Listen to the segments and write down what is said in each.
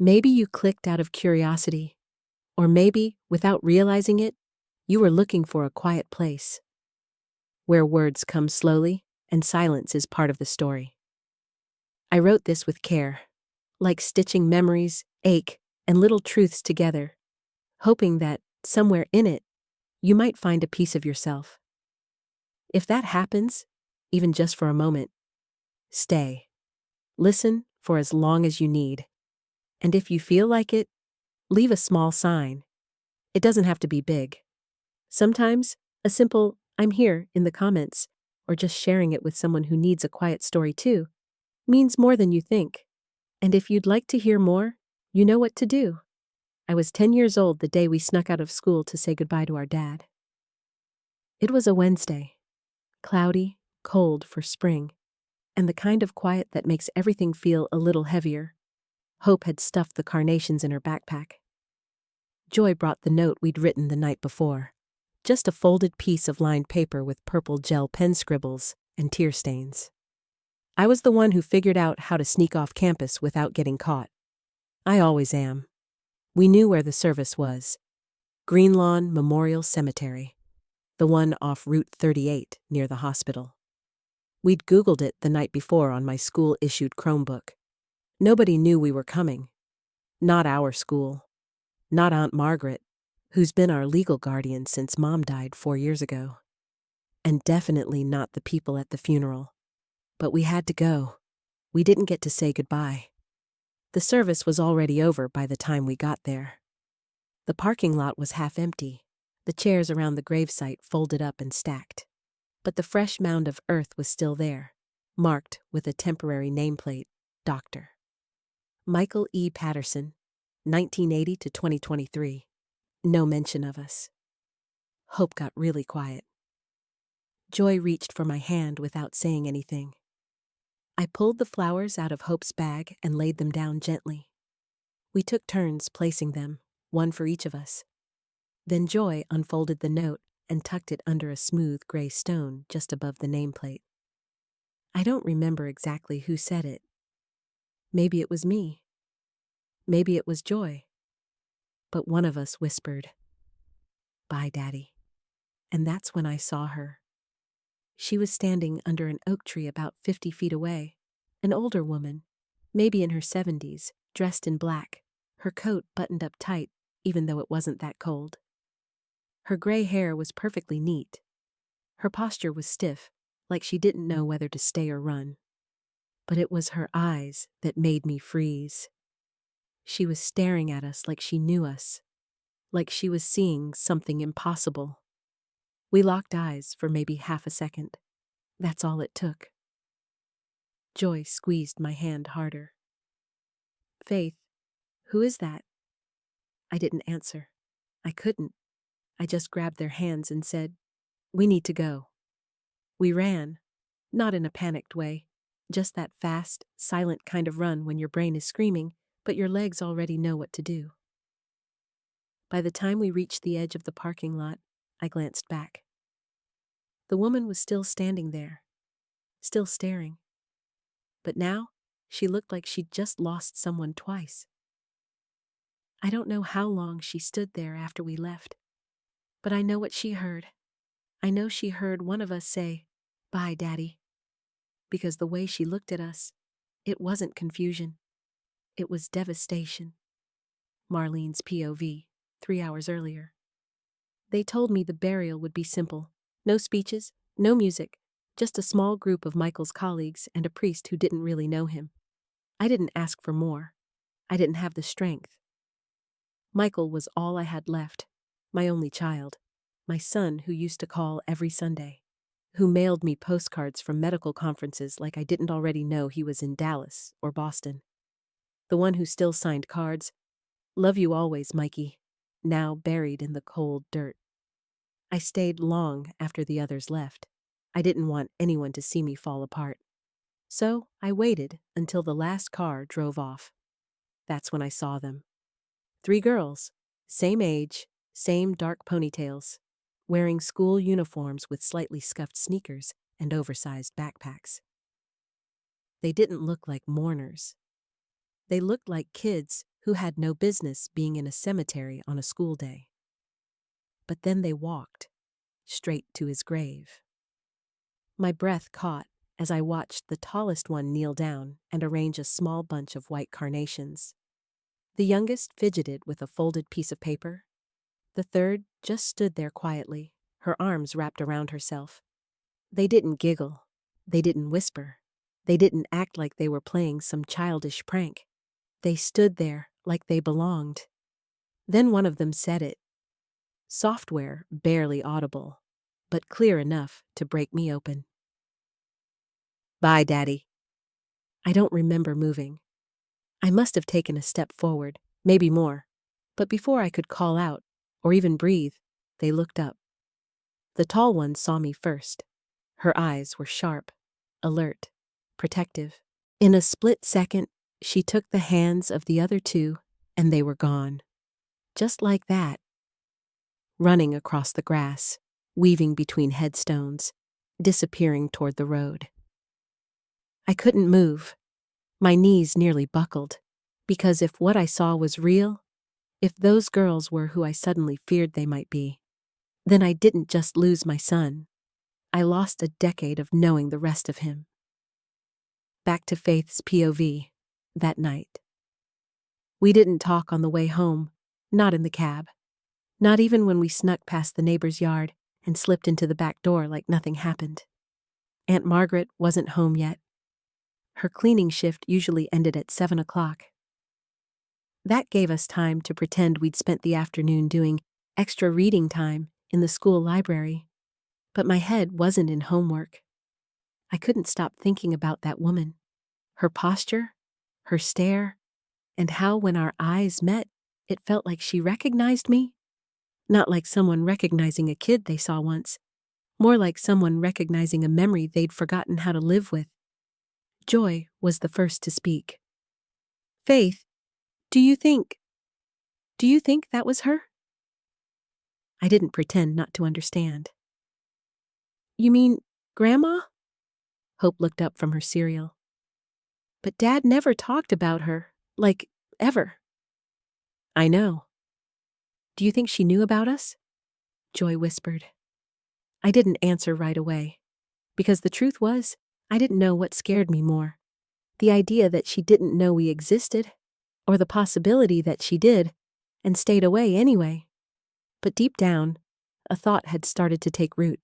Maybe you clicked out of curiosity, or maybe, without realizing it, you were looking for a quiet place where words come slowly and silence is part of the story. I wrote this with care, like stitching memories, ache, and little truths together, hoping that, somewhere in it, you might find a piece of yourself. If that happens, even just for a moment, stay. Listen for as long as you need. And if you feel like it, leave a small sign. It doesn't have to be big. Sometimes, a simple, "I'm here," in the comments, or just sharing it with someone who needs a quiet story too, means more than you think. And if you'd like to hear more, you know what to do. I was 10 years old the day we snuck out of school to say goodbye to our dad. It was a Wednesday. Cloudy, cold for spring, and the kind of quiet that makes everything feel a little heavier. Hope had stuffed the carnations in her backpack. Joy brought the note we'd written the night before. Just a folded piece of lined paper with purple gel pen scribbles and tear stains. I was the one who figured out how to sneak off campus without getting caught. I always am. We knew where the service was. Greenlawn Memorial Cemetery, the one off Route 38 near the hospital. We'd Googled it the night before on my school-issued Chromebook. Nobody knew we were coming. Not our school. Not Aunt Margaret, who's been our legal guardian since Mom died 4 years ago. And definitely not the people at the funeral. But we had to go. We didn't get to say goodbye. The service was already over by the time we got there. The parking lot was half empty, the chairs around the gravesite folded up and stacked. But the fresh mound of earth was still there, marked with a temporary nameplate, Dr. Michael E. Patterson, 1980 to 2023. No mention of us. Hope got really quiet. Joy reached for my hand without saying anything. I pulled the flowers out of Hope's bag and laid them down gently. We took turns placing them, one for each of us. Then Joy unfolded the note and tucked it under a smooth gray stone just above the nameplate. I don't remember exactly who said it. Maybe it was me. Maybe it was Joy. But one of us whispered, "Bye, Daddy." And that's when I saw her. She was standing under an oak tree about 50 feet away, an older woman, maybe in her 70s, dressed in black, her coat buttoned up tight, even though it wasn't that cold. Her gray hair was perfectly neat. Her posture was stiff, like she didn't know whether to stay or run. But it was her eyes that made me freeze. She was staring at us like she knew us, like she was seeing something impossible. We locked eyes for maybe half a second. That's all it took. Joy squeezed my hand harder. "Faith, who is that?" I didn't answer. I couldn't. I just grabbed their hands and said, "We need to go." We ran, not in a panicked way, just that fast, silent kind of run when your brain is screaming, but your legs already know what to do. By the time we reached the edge of the parking lot, I glanced back. The woman was still standing there, still staring. But now, she looked like she'd just lost someone twice. I don't know how long she stood there after we left, but I know what she heard. I know she heard one of us say, "Bye, Daddy." Because the way she looked at us, it wasn't confusion. It was devastation. Marlene's POV, 3 hours earlier. They told me the burial would be simple. No speeches, no music, just a small group of Michael's colleagues and a priest who didn't really know him. I didn't ask for more. I didn't have the strength. Michael was all I had left, my only child, my son who used to call every Sunday, who mailed me postcards from medical conferences like I didn't already know he was in Dallas or Boston. The one who still signed cards, "Love you always, Mikey," now buried in the cold dirt. I stayed long after the others left. I didn't want anyone to see me fall apart. So I waited until the last car drove off. That's when I saw them. 3 girls, same age, same dark ponytails, wearing school uniforms with slightly scuffed sneakers and oversized backpacks. They didn't look like mourners. They looked like kids who had no business being in a cemetery on a school day. But then they walked straight to his grave. My breath caught as I watched the tallest one kneel down and arrange a small bunch of white carnations. The youngest fidgeted with a folded piece of paper. The third just stood there quietly, her arms wrapped around herself. They didn't giggle. They didn't whisper. They didn't act like they were playing some childish prank. They stood there like they belonged. Then one of them said it. Software barely audible, but clear enough to break me open. "Bye, Daddy." I don't remember moving. I must have taken a step forward, maybe more, but before I could call out, or even breathe, they looked up. The tall one saw me first. Her eyes were sharp, alert, protective. In a split second, she took the hands of the other two, and they were gone. Just like that. Running across the grass, weaving between headstones, disappearing toward the road. I couldn't move. My knees nearly buckled, because if what I saw was real, if those girls were who I suddenly feared they might be, then I didn't just lose my son. I lost a decade of knowing the rest of him. Back to Faith's POV, that night. We didn't talk on the way home, not in the cab. Not even when we snuck past the neighbor's yard and slipped into the back door like nothing happened. Aunt Margaret wasn't home yet. Her cleaning shift usually ended at 7 o'clock. That gave us time to pretend we'd spent the afternoon doing extra reading time in the school library. But my head wasn't in homework. I couldn't stop thinking about that woman, her posture, her stare, and how when our eyes met, it felt like she recognized me. Not like someone recognizing a kid they saw once, more like someone recognizing a memory they'd forgotten how to live with. Joy was the first to speak. "Faith, do you think that was her?" I didn't pretend not to understand. "You mean Grandma?" Hope looked up from her cereal. "But Dad never talked about her, like, ever." "I know." "Do you think she knew about us?" Joy whispered. I didn't answer right away, because the truth was, I didn't know what scared me more. The idea that she didn't know we existed, or the possibility that she did, and stayed away anyway. But deep down, a thought had started to take root.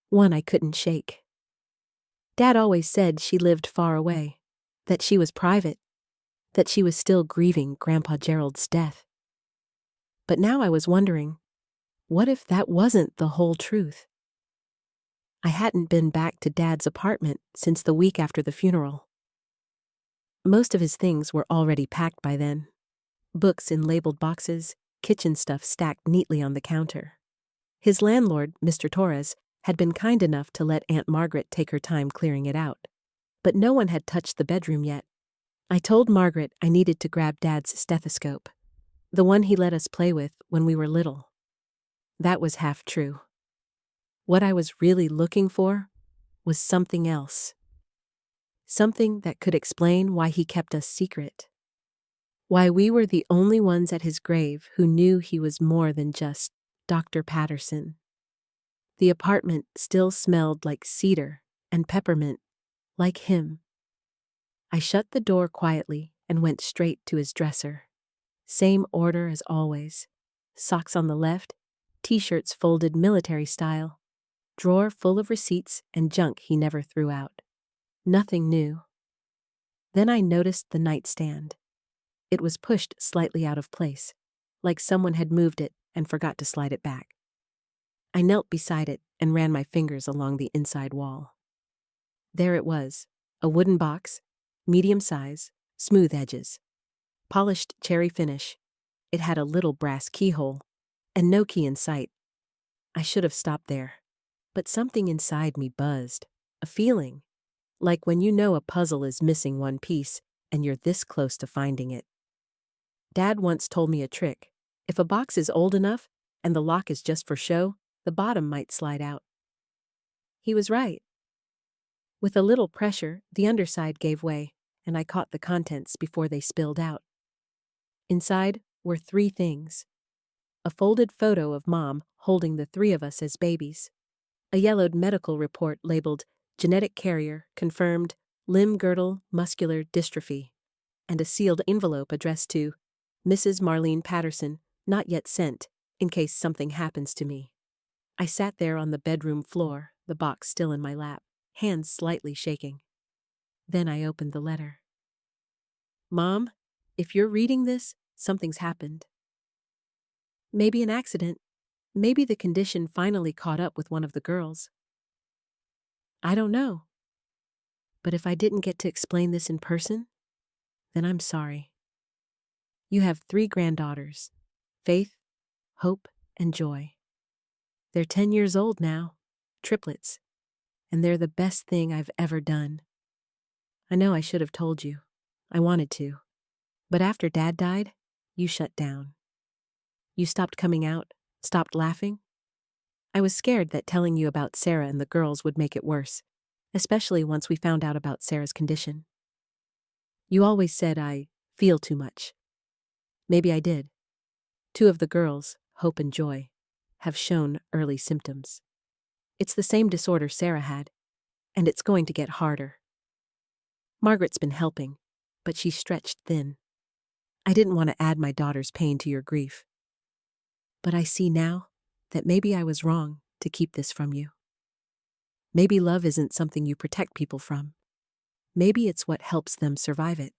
One I couldn't shake. Dad always said she lived far away, that she was private, that she was still grieving Grandpa Gerald's death. But now I was wondering, what if that wasn't the whole truth? I hadn't been back to Dad's apartment since the week after the funeral. Most of his things were already packed by then. Books in labeled boxes, kitchen stuff stacked neatly on the counter. His landlord, Mr. Torres, had been kind enough to let Aunt Margaret take her time clearing it out. But no one had touched the bedroom yet. I told Margaret I needed to grab Dad's stethoscope, the one he let us play with when we were little. That was half true. What I was really looking for was something else. Something that could explain why he kept us secret. Why we were the only ones at his grave who knew he was more than just Dr. Patterson. The apartment still smelled like cedar and peppermint, like him. I shut the door quietly and went straight to his dresser. Same order as always. Socks on the left, t-shirts folded military style, drawer full of receipts and junk he never threw out. Nothing new. Then I noticed the nightstand. It was pushed slightly out of place, like someone had moved it and forgot to slide it back. I knelt beside it and ran my fingers along the inside wall. There it was, a wooden box, medium size, smooth edges. Polished cherry finish. It had a little brass keyhole, and no key in sight. I should have stopped there, but something inside me buzzed, a feeling, like when you know a puzzle is missing one piece and you're this close to finding it. Dad once told me a trick. If a box is old enough and the lock is just for show, the bottom might slide out. He was right. With a little pressure, the underside gave way, and I caught the contents before they spilled out. Inside were three things: a folded photo of Mom holding the three of us as babies, a yellowed medical report labeled genetic carrier confirmed limb-girdle muscular dystrophy, and a sealed envelope addressed to Mrs. Marlene Patterson, not yet sent, in case something happens to me. I sat there on the bedroom floor, the box still in my lap, hands slightly shaking. Then I opened the letter. Mom, if you're reading this, something's happened. Maybe an accident. Maybe the condition finally caught up with one of the girls. I don't know. But if I didn't get to explain this in person, then I'm sorry. You have 3 granddaughters, Faith, Hope, and Joy. They're 10 years old now, triplets, and they're the best thing I've ever done. I know I should have told you. I wanted to. But after Dad died, you shut down. You stopped coming out, stopped laughing. I was scared that telling you about Sarah and the girls would make it worse, especially once we found out about Sarah's condition. You always said I feel too much. Maybe I did. 2 of the girls, Hope and Joy, have shown early symptoms. It's the same disorder Sarah had, and it's going to get harder. Margaret's been helping, but she's stretched thin. I didn't want to add my daughter's pain to your grief. But I see now that maybe I was wrong to keep this from you. Maybe love isn't something you protect people from. Maybe it's what helps them survive it.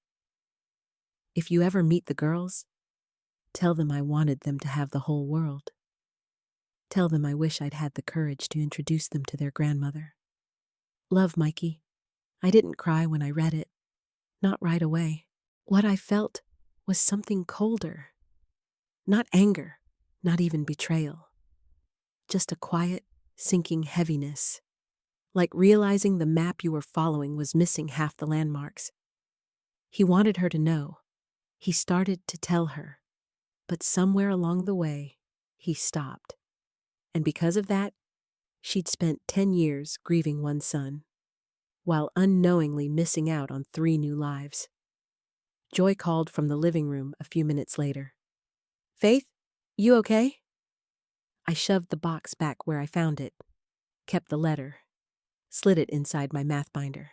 If you ever meet the girls, tell them I wanted them to have the whole world. Tell them I wish I'd had the courage to introduce them to their grandmother. Love, Mikey. I didn't cry when I read it. Not right away. What I felt was something colder. Not anger, not even betrayal. Just a quiet, sinking heaviness. Like realizing the map you were following was missing half the landmarks. He wanted her to know. He started to tell her. But somewhere along the way, he stopped. And because of that, she'd spent 10 years grieving one son, while unknowingly missing out on 3 new lives. Joy called from the living room a few minutes later. Faith, you okay? I shoved the box back where I found it, kept the letter, slid it inside my math binder.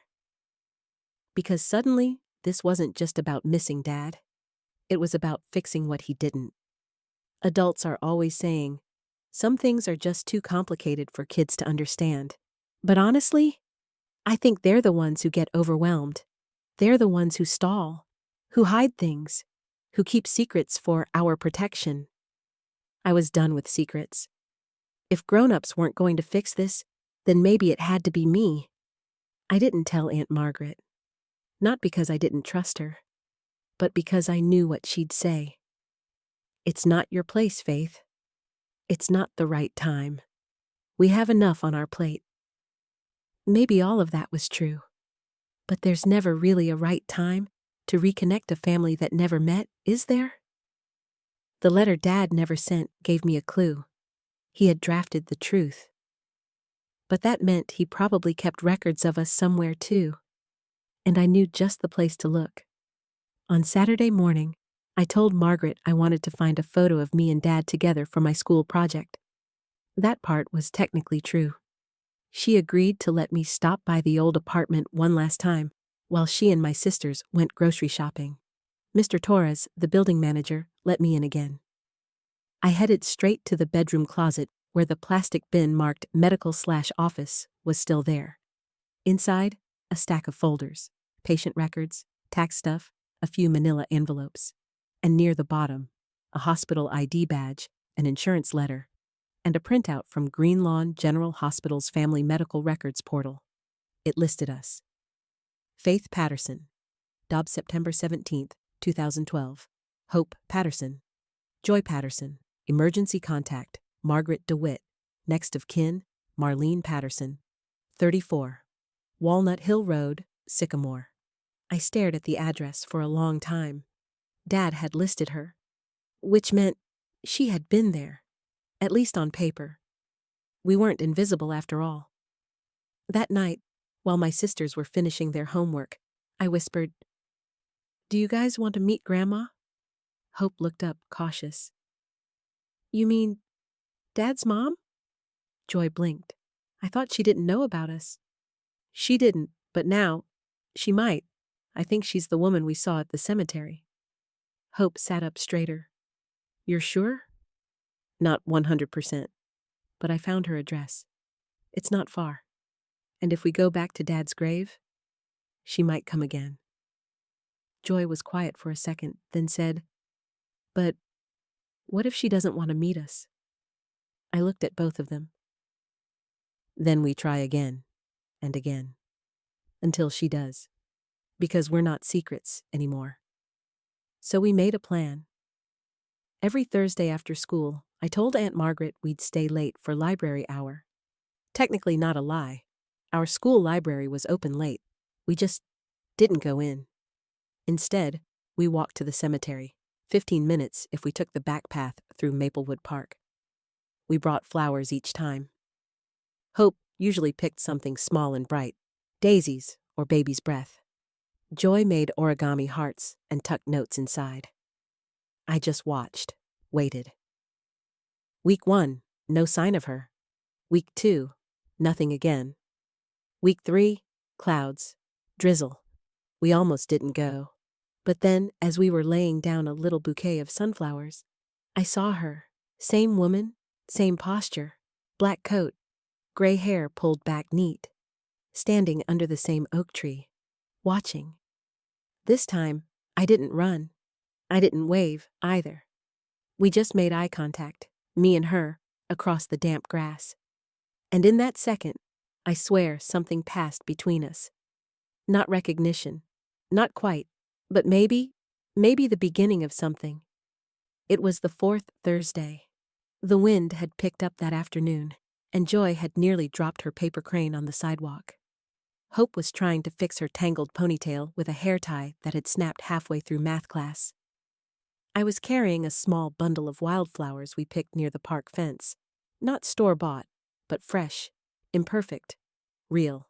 Because suddenly, this wasn't just about missing Dad. It was about fixing what he didn't. Adults are always saying, some things are just too complicated for kids to understand. But honestly, I think they're the ones who get overwhelmed. They're the ones who stall, who hide things, who keep secrets for our protection. I was done with secrets. If grown-ups weren't going to fix this, then maybe it had to be me. I didn't tell Aunt Margaret. Not because I didn't trust her, but because I knew what she'd say. It's not your place, Faith. It's not the right time. We have enough on our plate. Maybe all of that was true. But there's never really a right time to reconnect a family that never met, is there? The letter Dad never sent gave me a clue. He had drafted the truth. But that meant he probably kept records of us somewhere too. And I knew just the place to look. On Saturday morning, I told Margaret I wanted to find a photo of me and Dad together for my school project. That part was technically true. She agreed to let me stop by the old apartment one last time, while she and my sisters went grocery shopping. Mr. Torres, the building manager, let me in again. I headed straight to the bedroom closet where the plastic bin marked medical/office was still there. Inside, a stack of folders, patient records, tax stuff, a few manila envelopes. And near the bottom, a hospital ID badge, an insurance letter, and a printout from Green Lawn General Hospital's Family Medical Records portal. It listed us. Faith Patterson, Dobbs September 17th, 2012. Hope Patterson. Joy Patterson, emergency contact, Margaret DeWitt. Next of kin, Marlene Patterson. 34. Walnut Hill Road, Sycamore. I stared at the address for a long time. Dad had listed her, which meant she had been there, at least on paper. We weren't invisible after all. That night, while my sisters were finishing their homework, I whispered, "Do you guys want to meet Grandma?" Hope looked up, cautious. You mean Dad's mom? Joy blinked. I thought she didn't know about us. She didn't, but now, she might. I think she's the woman we saw at the cemetery. Hope sat up straighter. You're sure? Not 100%. But I found her address. It's not far. And if we go back to Dad's grave, she might come again. Joy was quiet for a second, then said, But what if she doesn't want to meet us? I looked at both of them. Then we try again, and again, until she does. Because we're not secrets anymore. So we made a plan. Every Thursday after school, I told Aunt Margaret we'd stay late for library hour. Technically not a lie. Our school library was open late. We just didn't go in. Instead, we walked to the cemetery, 15 minutes if we took the back path through Maplewood Park. We brought flowers each time. Hope usually picked something small and bright, daisies or baby's breath. Joy made origami hearts and tucked notes inside. I just watched, waited. Week 1, no sign of her. Week 2, nothing again. Week 3, clouds, drizzle. We almost didn't go. But then, as we were laying down a little bouquet of sunflowers, I saw her. Same woman, same posture, black coat, gray hair pulled back neat, standing under the same oak tree, watching. This time, I didn't run. I didn't wave, either. We just made eye contact, me and her, across the damp grass. And in that second, I swear something passed between us. Not recognition, not quite, but maybe the beginning of something. It was the 4th Thursday. The wind had picked up that afternoon, and Joy had nearly dropped her paper crane on the sidewalk. Hope was trying to fix her tangled ponytail with a hair tie that had snapped halfway through math class. I was carrying a small bundle of wildflowers we picked near the park fence. Not store-bought, but fresh, imperfect, real.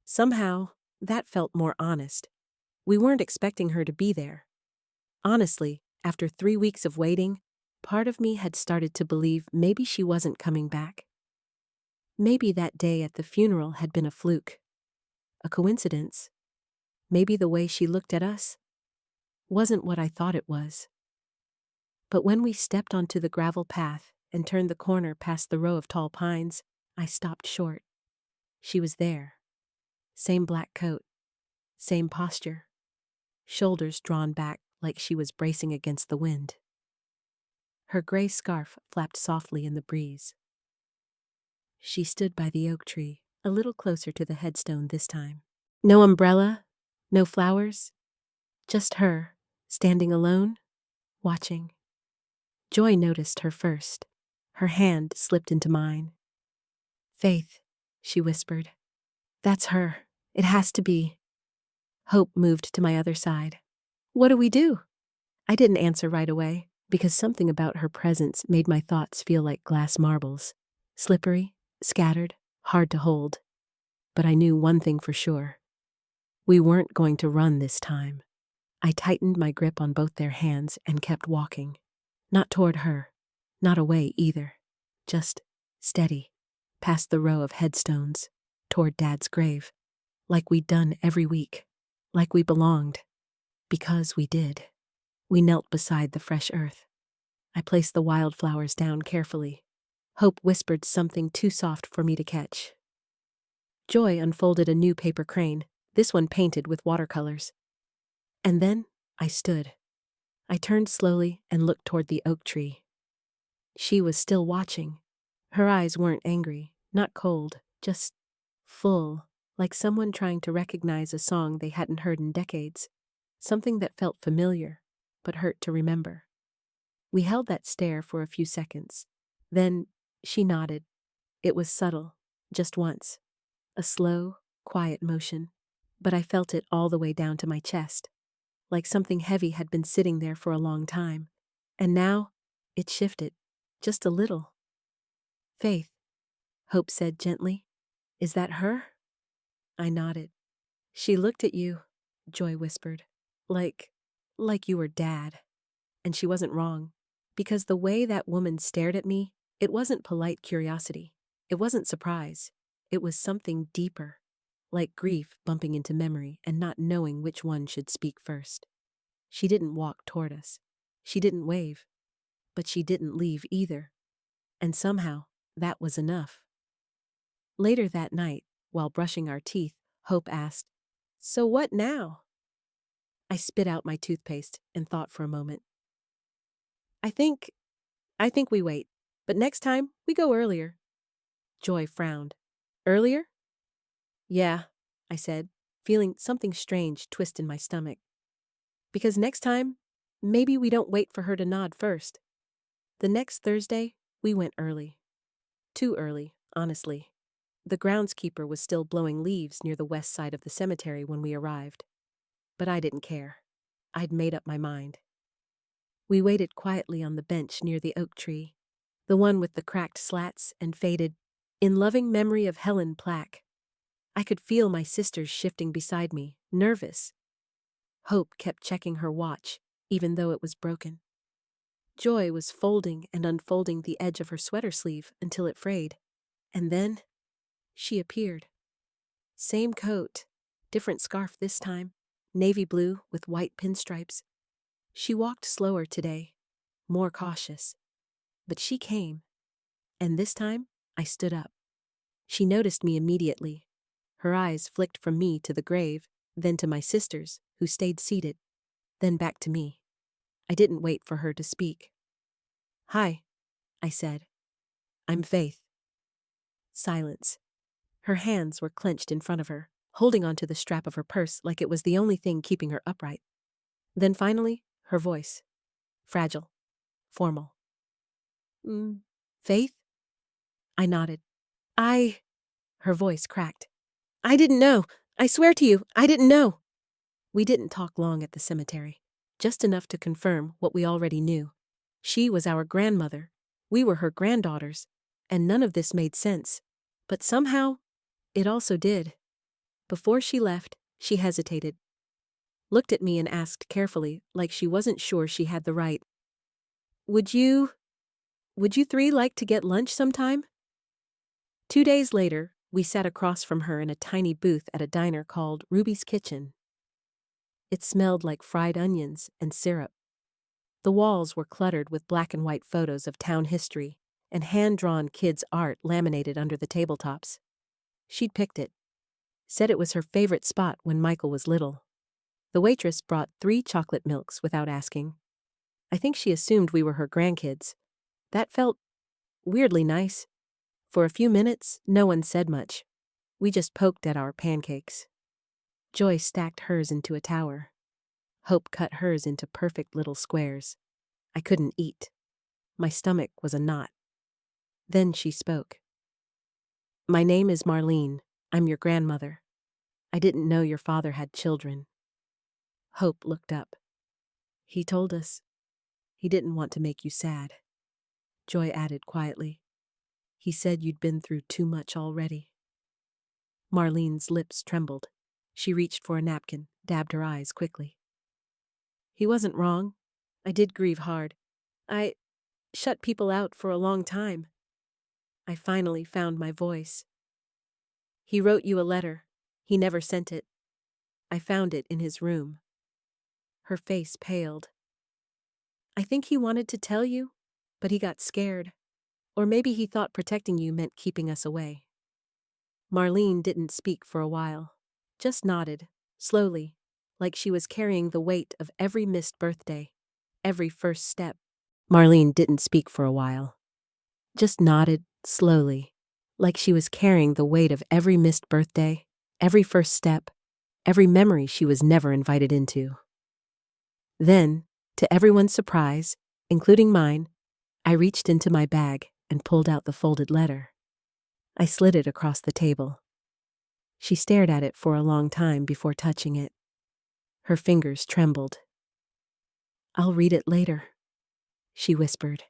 Somehow, that felt more honest. We weren't expecting her to be there. Honestly, after 3 weeks of waiting, part of me had started to believe maybe she wasn't coming back. Maybe that day at the funeral had been a fluke. A coincidence. Maybe the way she looked at us wasn't what I thought it was. But when we stepped onto the gravel path and turned the corner past the row of tall pines, I stopped short. She was there. Same black coat. Same posture. Shoulders drawn back like she was bracing against the wind. Her gray scarf flapped softly in the breeze. She stood by the oak tree, a little closer to the headstone this time. No umbrella, no flowers, just her, standing alone, watching. Joy noticed her first. Her hand slipped into mine. Faith, she whispered. That's her. It has to be. Hope moved to my other side. What do we do? I didn't answer right away, because something about her presence made my thoughts feel like glass marbles. Slippery, scattered, hard to hold. But I knew one thing for sure. We weren't going to run this time. I tightened my grip on both their hands and kept walking. Not toward her, not away either. Just steady, past the row of headstones, toward Dad's grave. Like we'd done every week. Like we belonged. Because we did. We knelt beside the fresh earth. I placed the wildflowers down carefully. Hope whispered something too soft for me to catch. Joy unfolded a new paper crane, this one painted with watercolors. And then I stood. I turned slowly and looked toward the oak tree. She was still watching. Her eyes weren't angry, not cold, just full, like someone trying to recognize a song they hadn't heard in decades. Something that felt familiar, but hurt to remember. We held that stare for a few seconds. Then she nodded. It was subtle, just once. A slow, quiet motion. But I felt it all the way down to my chest. Like something heavy had been sitting there for a long time. And now, it shifted. Just a little. Faith, Hope said gently. Is that her? I nodded. She looked at you, Joy whispered. Like you were Dad. and she wasn't wrong. Because the way that woman stared at me, it wasn't polite curiosity. It wasn't surprise. It was something deeper, like grief bumping into memory and not knowing which one should speak first. She didn't walk toward us. She didn't wave. But she didn't leave either. And somehow, that was enough. Later that night, while brushing our teeth, Hope asked, "So what now?" I spit out my toothpaste and thought for a moment. I think we wait, but next time we go earlier." Joy frowned. "Earlier?" "Yeah," I said, feeling something strange twist in my stomach. "Because next time, maybe we don't wait for her to nod first." The next Thursday, we went early. Too early, honestly. The groundskeeper was still blowing leaves near the west side of the cemetery when we arrived. But I didn't care. I'd made up my mind. We waited quietly on the bench near the oak tree, the one with the cracked slats and faded, "In loving memory of Helen" plaque. I could feel my sisters shifting beside me, nervous. Hope kept checking her watch, even though it was broken. Joy was folding and unfolding the edge of her sweater sleeve until it frayed. And then she appeared. Same coat, different scarf this time, navy blue with white pinstripes. She walked slower today, more cautious. But she came. And this time, I stood up. She noticed me immediately. Her eyes flicked from me to the grave, then to my sisters, who stayed seated, then back to me. I didn't wait for her to speak. "Hi," I said. "I'm Faith." Silence. Her hands were clenched in front of her, holding onto the strap of her purse like it was the only thing keeping her upright. Then finally, her voice. Fragile. Formal. "Faith?" I nodded. Her voice cracked. "I didn't know. I swear to you, I didn't know." We didn't talk long at the cemetery, just enough to confirm what we already knew. She was our grandmother. We were her granddaughters, and none of this made sense. But somehow, it also did. Before she left, she hesitated, looked at me and asked carefully, like she wasn't sure she had the right. Would you three like to get lunch sometime?" 2 days later, we sat across from her in a tiny booth at a diner called Ruby's Kitchen. It smelled like fried onions and syrup. The walls were cluttered with black and white photos of town history and hand-drawn kids' art laminated under the tabletops. She'd picked it. Said it was her favorite spot when Michael was little. The waitress brought 3 chocolate milks without asking. I think she assumed we were her grandkids. That felt weirdly nice. For a few minutes, no one said much. We just poked at our pancakes. Joy stacked hers into a tower. Hope cut hers into perfect little squares. I couldn't eat. My stomach was a knot. Then she spoke. "My name is Marlene. I'm your grandmother. I didn't know your father had children." Hope looked up. "He told us. He didn't want to make you sad." Joy added quietly. "He said you'd been through too much already." Marlene's lips trembled. She reached for a napkin, dabbed her eyes quickly. "He wasn't wrong. I did grieve hard. I shut people out for a long time. I finally found my voice. He wrote you a letter. He never sent it. I found it in his room." Her face paled. "I think he wanted to tell you, but he got scared. Or maybe he thought protecting you meant keeping us away." Marlene didn't speak for a while, just nodded, slowly, like she was carrying the weight of every missed birthday, every first step. Marlene didn't speak for a while, just nodded, slowly, like she was carrying the weight of every missed birthday, every first step, every memory she was never invited into. Then, to everyone's surprise, including mine, I reached into my bag and pulled out the folded letter. I slid it across the table. She stared at it for a long time before touching it. Her fingers trembled. "I'll read it later," she whispered.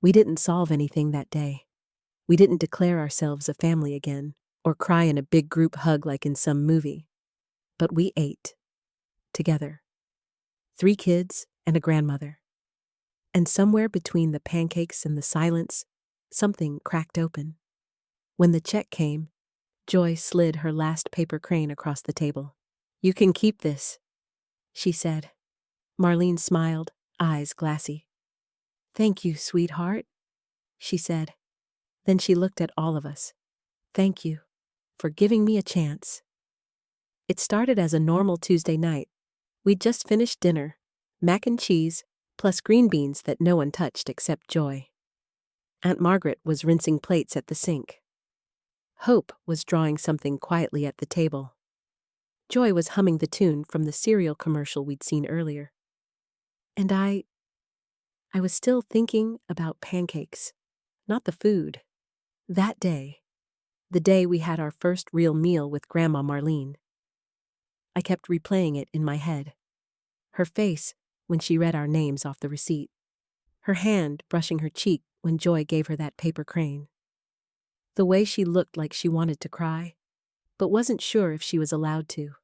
We didn't solve anything that day. We didn't declare ourselves a family again, or cry in a big group hug like in some movie. But we ate. Together. 3 kids and a grandmother. And somewhere between the pancakes and the silence, something cracked open. When the check came, Joy slid her last paper crane across the table. "You can keep this," she said. Marlene smiled, eyes glassy. "Thank you, sweetheart," she said. Then she looked at all of us. "Thank you for giving me a chance." It started as a normal Tuesday night. We'd just finished dinner, mac and cheese, plus green beans that no one touched except Joy. Aunt Margaret was rinsing plates at the sink. Hope was drawing something quietly at the table. Joy was humming the tune from the cereal commercial we'd seen earlier. And I was still thinking about pancakes, not the food. That day, the day we had our first real meal with Grandma Marlene. I kept replaying it in my head. Her face when she read our names off the receipt. Her hand brushing her cheek when Joy gave her that paper crane. The way she looked like she wanted to cry, but wasn't sure if she was allowed to.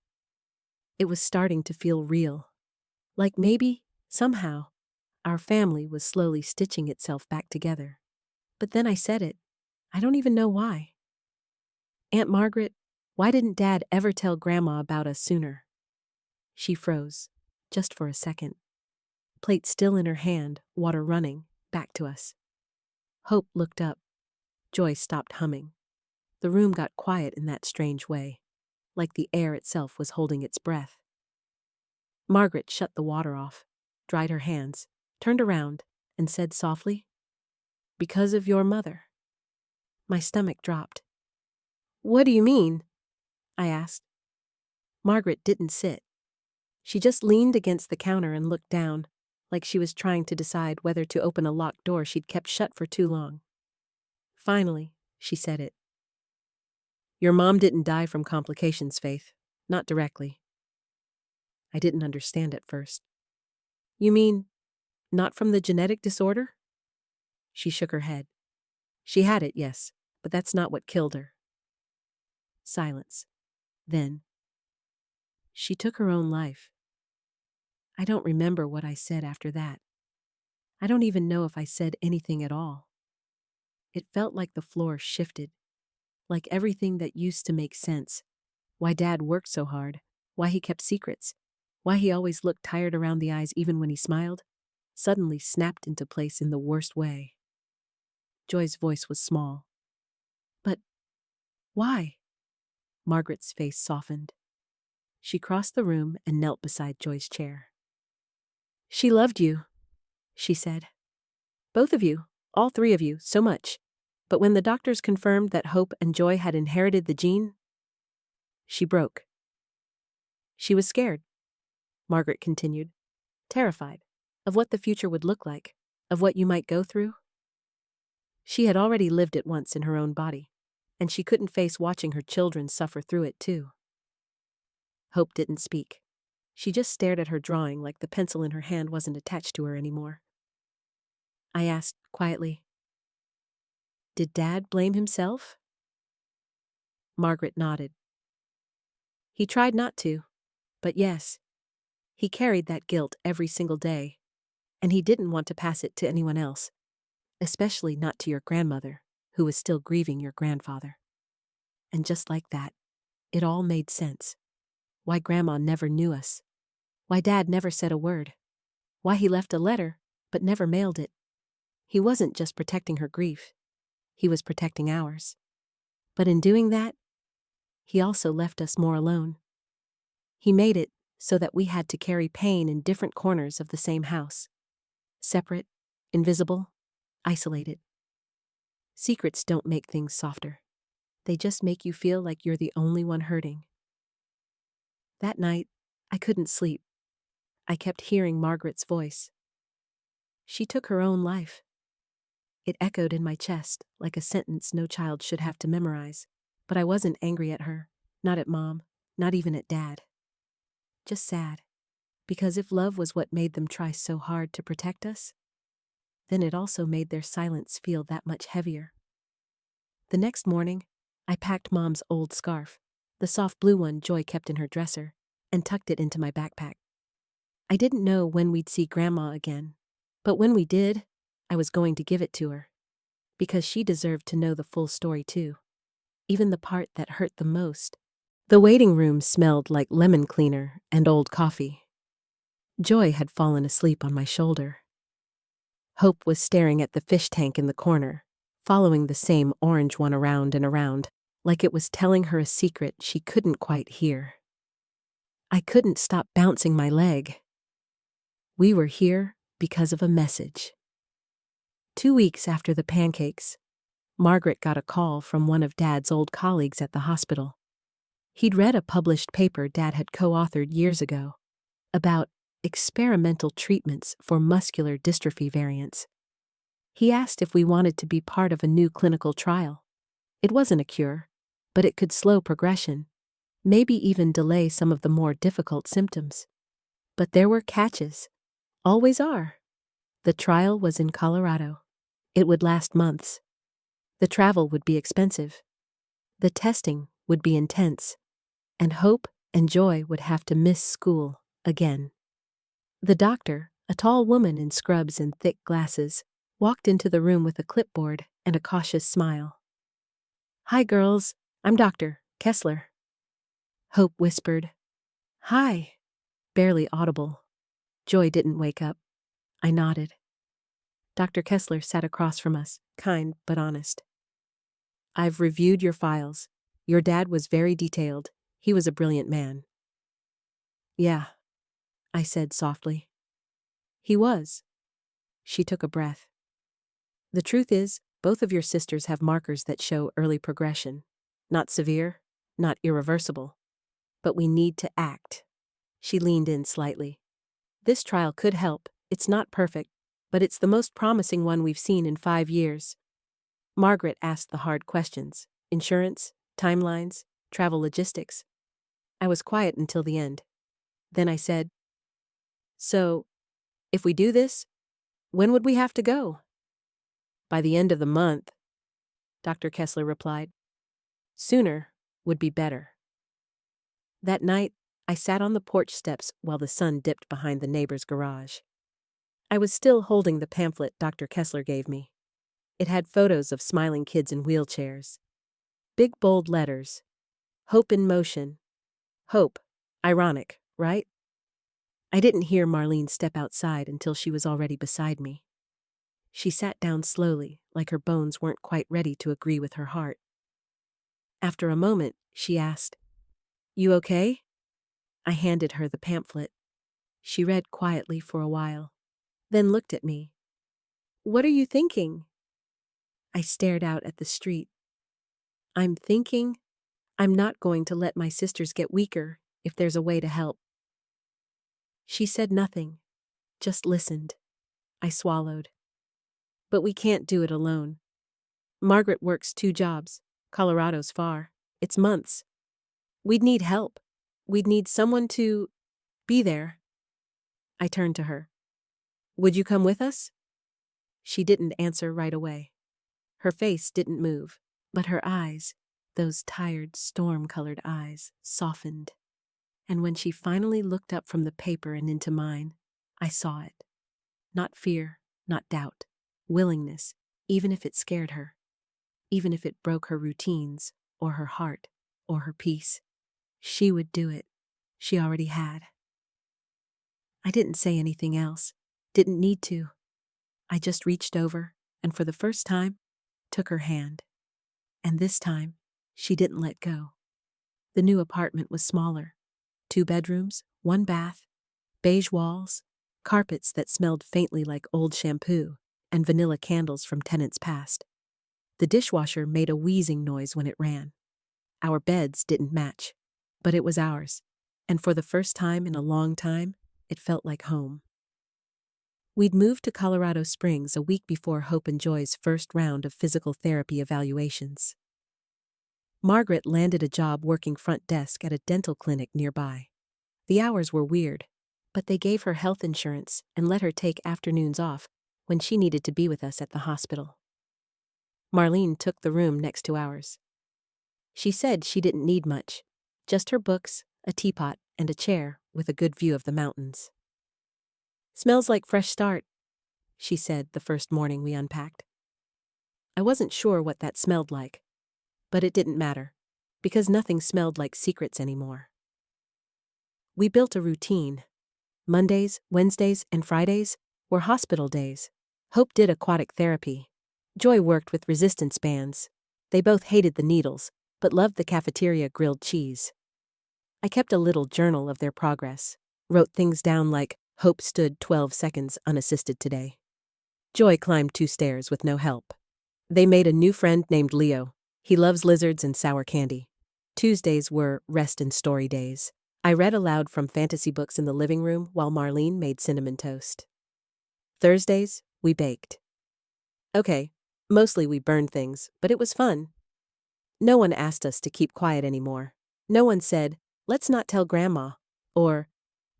It was starting to feel real. Like maybe, somehow, our family was slowly stitching itself back together. But then I said it. I don't even know why. "Aunt Margaret, why didn't Dad ever tell Grandma about us sooner?" She froze, just for a second. Plate still in her hand, water running, back to us. Hope looked up. Joy stopped humming. The room got quiet in that strange way, like the air itself was holding its breath. Margaret shut the water off, dried her hands, turned around, and said softly, "Because of your mother." My stomach dropped. "What do you mean?" I asked. Margaret didn't sit. She just leaned against the counter and looked down, like she was trying to decide whether to open a locked door she'd kept shut for too long. Finally, she said it. "Your mom didn't die from complications, Faith. Not directly." I didn't understand at first. "You mean, not from the genetic disorder?" She shook her head. "She had it, yes, but that's not what killed her." Silence. Then, "She took her own life." I don't remember what I said after that. I don't even know if I said anything at all. It felt like the floor shifted, like everything that used to make sense. Why Dad worked so hard, why he kept secrets, why he always looked tired around the eyes even when he smiled, suddenly snapped into place in the worst way. Joy's voice was small. "But why?" Margaret's face softened. She crossed the room and knelt beside Joy's chair. "She loved you," she said. "Both of you, all three of you, so much. But when the doctors confirmed that Hope and Joy had inherited the gene, she broke. She was scared," Margaret continued, "terrified of what the future would look like, of what you might go through." She had already lived it once in her own body, and she couldn't face watching her children suffer through it too. Hope didn't speak. She just stared at her drawing like the pencil in her hand wasn't attached to her anymore. I asked quietly, "Did Dad blame himself?" Margaret nodded. "He tried not to, but yes, he carried that guilt every single day, and he didn't want to pass it to anyone else, especially not to your grandmother, who was still grieving your grandfather." And just like that, it all made sense. Why Grandma never knew us. Why Dad never said a word. Why he left a letter, but never mailed it. He wasn't just protecting her grief. He was protecting ours. But in doing that, he also left us more alone. He made it so that we had to carry pain in different corners of the same house. Separate, invisible, isolated. Secrets don't make things softer. They just make you feel like you're the only one hurting. That night, I couldn't sleep. I kept hearing Margaret's voice. She took her own life. It echoed in my chest like a sentence no child should have to memorize, but I wasn't angry at her, not at Mom, not even at Dad. Just sad, because if love was what made them try so hard to protect us, then it also made their silence feel that much heavier. The next morning, I packed Mom's old scarf, the soft blue one Joy kept in her dresser, and tucked it into my backpack. I didn't know when we'd see Grandma again, But when we did, I was going to give it to her. Because she deserved to know the full story too. Even the part that hurt the most. The waiting room smelled like lemon cleaner and old coffee. Joy had fallen asleep on my shoulder. Hope was staring at the fish tank in the corner, following the same orange one around and around, like it was telling her a secret she couldn't quite hear. I couldn't stop bouncing my leg. We were here because of a message. 2 weeks after the pancakes, Margaret got a call from one of Dad's old colleagues at the hospital. He'd read a published paper Dad had co-authored years ago about experimental treatments for muscular dystrophy variants. He asked if we wanted to be part of a new clinical trial. It wasn't a cure, but it could slow progression, maybe even delay some of the more difficult symptoms. But there were catches. Always are. The trial was in Colorado. It would last months. The travel would be expensive. The testing would be intense. And Hope and Joy would have to miss school again. The doctor, a tall woman in scrubs and thick glasses, walked into the room with a clipboard and a cautious smile. "Hi, girls. I'm Dr. Kessler." Hope whispered, "Hi," barely audible. Joy didn't wake up. I nodded. Dr. Kessler sat across from us, kind but honest. "I've reviewed your files. Your dad was very detailed. He was a brilliant man." "Yeah," I said softly. "He was." She took a breath. "The truth is, both of your sisters have markers that show early progression. Not severe, not irreversible. But we need to act." She leaned in slightly. "This trial could help. It's not perfect, but it's the most promising one we've seen in 5 years." Margaret asked the hard questions: insurance, timelines, travel logistics. I was quiet until the end. Then I said, "So, if we do this, when would we have to go?" "By the end of the month," Dr. Kessler replied. "Sooner would be better." That night, I sat on the porch steps while the sun dipped behind the neighbor's garage. I was still holding the pamphlet Dr. Kessler gave me. It had photos of smiling kids in wheelchairs. Big bold letters. Hope in motion. Hope. Ironic, right? I didn't hear Marlene step outside until she was already beside me. She sat down slowly, like her bones weren't quite ready to agree with her heart. After a moment, she asked, "You okay?" I handed her the pamphlet. She read quietly for a while, then looked at me. "What are you thinking?" I stared out at the street. "I'm thinking I'm not going to let my sisters get weaker if there's a way to help." She said nothing, just listened. I swallowed. "But we can't do it alone. Margaret works 2 jobs. Colorado's far. It's months. We'd need help. We'd need someone to be there." I turned to her. "Would you come with us?" She didn't answer right away. Her face didn't move, but her eyes, those tired, storm-colored eyes, softened. And when she finally looked up from the paper and into mine, I saw it. Not fear, not doubt. Willingness, even if it scared her. Even if it broke her routines, or her heart, or her peace. She would do it. She already had. I didn't say anything else. Didn't need to. I just reached over, and for the first time, took her hand. And this time, she didn't let go. The new apartment was smaller. 2 bedrooms, 1 bath, beige walls, carpets that smelled faintly like old shampoo, and vanilla candles from tenants past. The dishwasher made a wheezing noise when it ran. Our beds didn't match, but it was ours, and for the first time in a long time, it felt like home. We'd moved to Colorado Springs a week before Hope and Joy's first round of physical therapy evaluations. Margaret landed a job working front desk at a dental clinic nearby. The hours were weird, but they gave her health insurance and let her take afternoons off when she needed to be with us at the hospital. Marlene took the room next to ours. She said she didn't need much, just her books, a teapot, and a chair with a good view of the mountains. "Smells like fresh start," she said the first morning we unpacked. I wasn't sure what that smelled like, but it didn't matter, because nothing smelled like secrets anymore. We built a routine. Mondays, Wednesdays, and Fridays were hospital days. Hope did aquatic therapy. Joy worked with resistance bands. They both hated the needles, but loved the cafeteria grilled cheese. I kept a little journal of their progress, wrote things down like, Hope stood 12 seconds unassisted today. Joy climbed 2 stairs with no help. They made a new friend named Leo. He loves lizards and sour candy. Tuesdays were rest and story days. I read aloud from fantasy books in the living room while Marlene made cinnamon toast. Thursdays, we baked. Okay, mostly we burned things, but it was fun. No one asked us to keep quiet anymore. No one said, let's not tell Grandma, or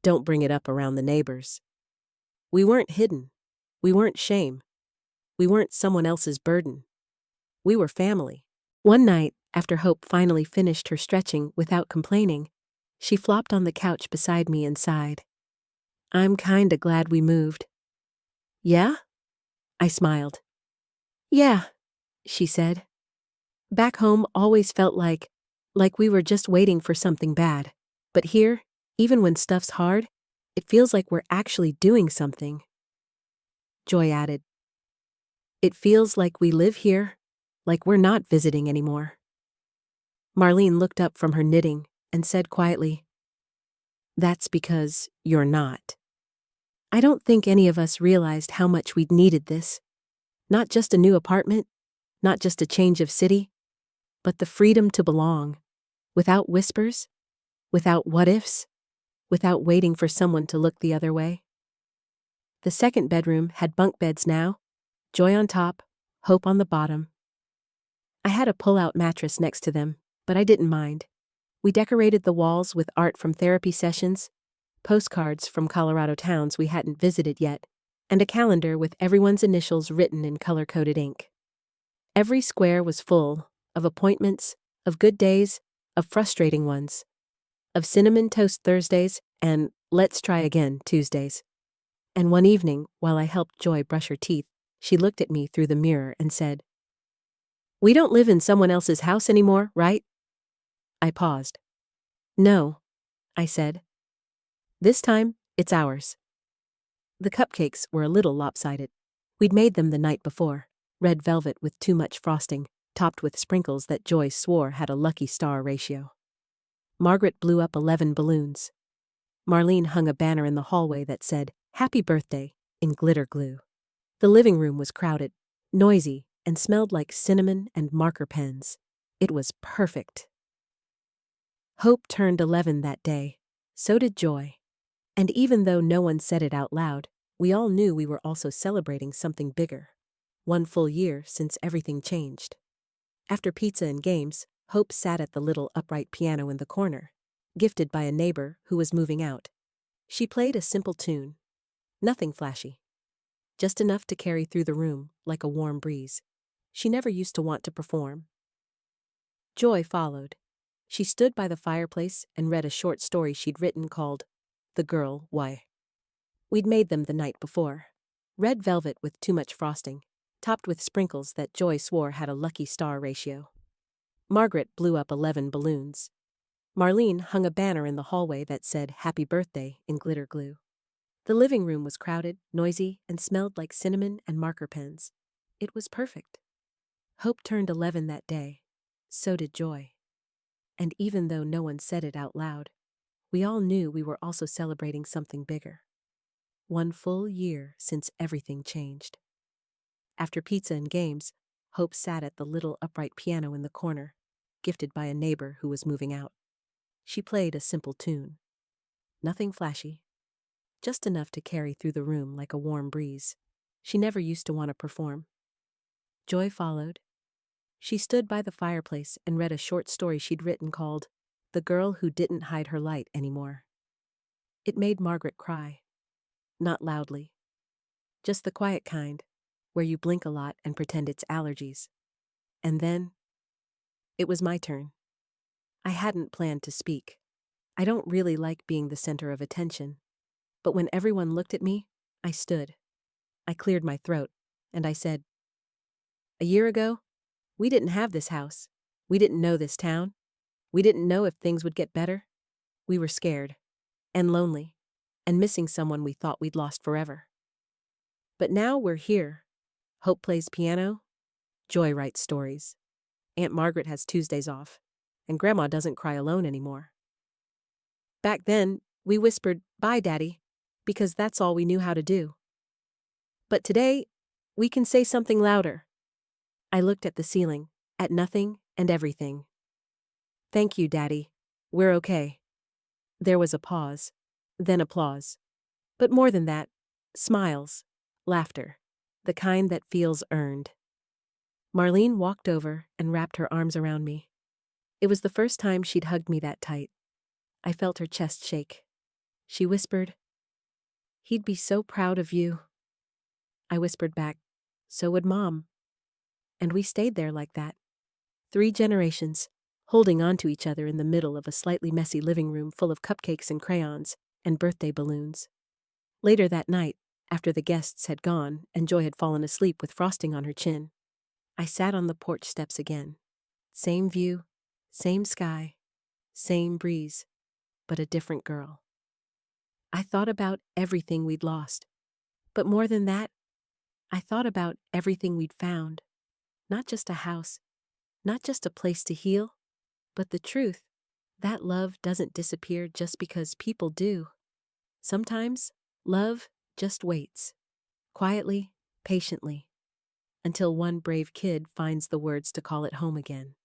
don't bring it up around the neighbors. We weren't hidden. We weren't shame. We weren't someone else's burden. We were family. One night, after Hope finally finished her stretching without complaining, she flopped on the couch beside me and sighed. I'm kinda glad we moved. Yeah? I smiled. Yeah, she said. Back home always felt like we were just waiting for something bad. But here, even when stuff's hard, it feels like we're actually doing something. Joy added, it feels like we live here, like we're not visiting anymore. Marlene looked up from her knitting and said quietly, that's because you're not. I don't think any of us realized how much we'd needed this. Not just a new apartment, not just a change of city, but the freedom to belong, without whispers, without what-ifs, without waiting for someone to look the other way. The second bedroom had bunk beds now, Joy on top, Hope on the bottom. I had a pull-out mattress next to them, but I didn't mind. We decorated the walls with art from therapy sessions, postcards from Colorado towns we hadn't visited yet, and a calendar with everyone's initials written in color-coded ink. Every square was full of appointments, of good days, of frustrating ones, of cinnamon toast Thursdays and let's try again Tuesdays. And one evening, while I helped Joy brush her teeth, she looked at me through the mirror and said, we don't live in someone else's house anymore, right? I paused. No, I said. This time, it's ours. The cupcakes were a little lopsided. We'd made them the night before, red velvet with too much frosting, topped with sprinkles that Joy swore had a lucky star ratio. Margaret blew up 11 balloons. Marlene hung a banner in the hallway that said, Happy Birthday, in glitter glue. The living room was crowded, noisy, and smelled like cinnamon and marker pens. It was perfect. Hope turned 11 that day. So did Joy. And even though no one said it out loud, we all knew we were also celebrating something bigger. 1 full year since everything changed. After pizza and games, Hope sat at the little upright piano in the corner, gifted by a neighbor who was moving out. She played a simple tune. Nothing flashy. Just enough to carry through the room like a warm breeze. She never used to want to perform. Joy followed. She stood by the fireplace and read a short story she'd written called The Girl Why. We'd made them the night before. Red velvet with too much frosting, topped with sprinkles that Joy swore had a lucky star ratio. Margaret blew up 11 balloons. Marlene hung a banner in the hallway that said Happy Birthday in glitter glue. The living room was crowded, noisy, and smelled like cinnamon and marker pens. It was perfect. Hope turned 11 that day. So did Joy. And even though no one said it out loud, we all knew we were also celebrating something bigger. 1 full year since everything changed. After pizza and games, Hope sat at the little upright piano in the corner, gifted by a neighbor who was moving out. She played a simple tune. Nothing flashy. Just enough to carry through the room like a warm breeze. She never used to want to perform. Joy followed. She stood by the fireplace and read a short story she'd written called The Girl Who Didn't Hide Her Light Anymore. It made Margaret cry. Not loudly. Just the quiet kind, where you blink a lot and pretend it's allergies. And then, it was my turn. I hadn't planned to speak. I don't really like being the center of attention. But when everyone looked at me, I stood. I cleared my throat, and I said, "A year ago, we didn't have this house. We didn't know this town. We didn't know if things would get better. We were scared, and lonely, and missing someone we thought we'd lost forever. But now we're here. Hope plays piano. Joy writes stories. Aunt Margaret has Tuesdays off, and Grandma doesn't cry alone anymore. Back then, we whispered, 'Bye, Daddy,' because that's all we knew how to do. But today, we can say something louder." I looked at the ceiling, at nothing and everything. "Thank you, Daddy. We're okay." There was a pause, then applause. But more than that, smiles, laughter, the kind that feels earned. Marlene walked over and wrapped her arms around me. It was the first time she'd hugged me that tight. I felt her chest shake. She whispered, "He'd be so proud of you." I whispered back, "So would Mom." And we stayed there like that. 3 generations, holding on to each other in the middle of a slightly messy living room full of cupcakes and crayons and birthday balloons. Later that night, after the guests had gone and Joy had fallen asleep with frosting on her chin, I sat on the porch steps again. Same view, same sky, same breeze, but a different girl. I thought about everything we'd lost. But more than that, I thought about everything we'd found. Not just a house, not just a place to heal, but the truth that love doesn't disappear just because people do. Sometimes, love just waits, quietly, patiently, until one brave kid finds the words to call it home again.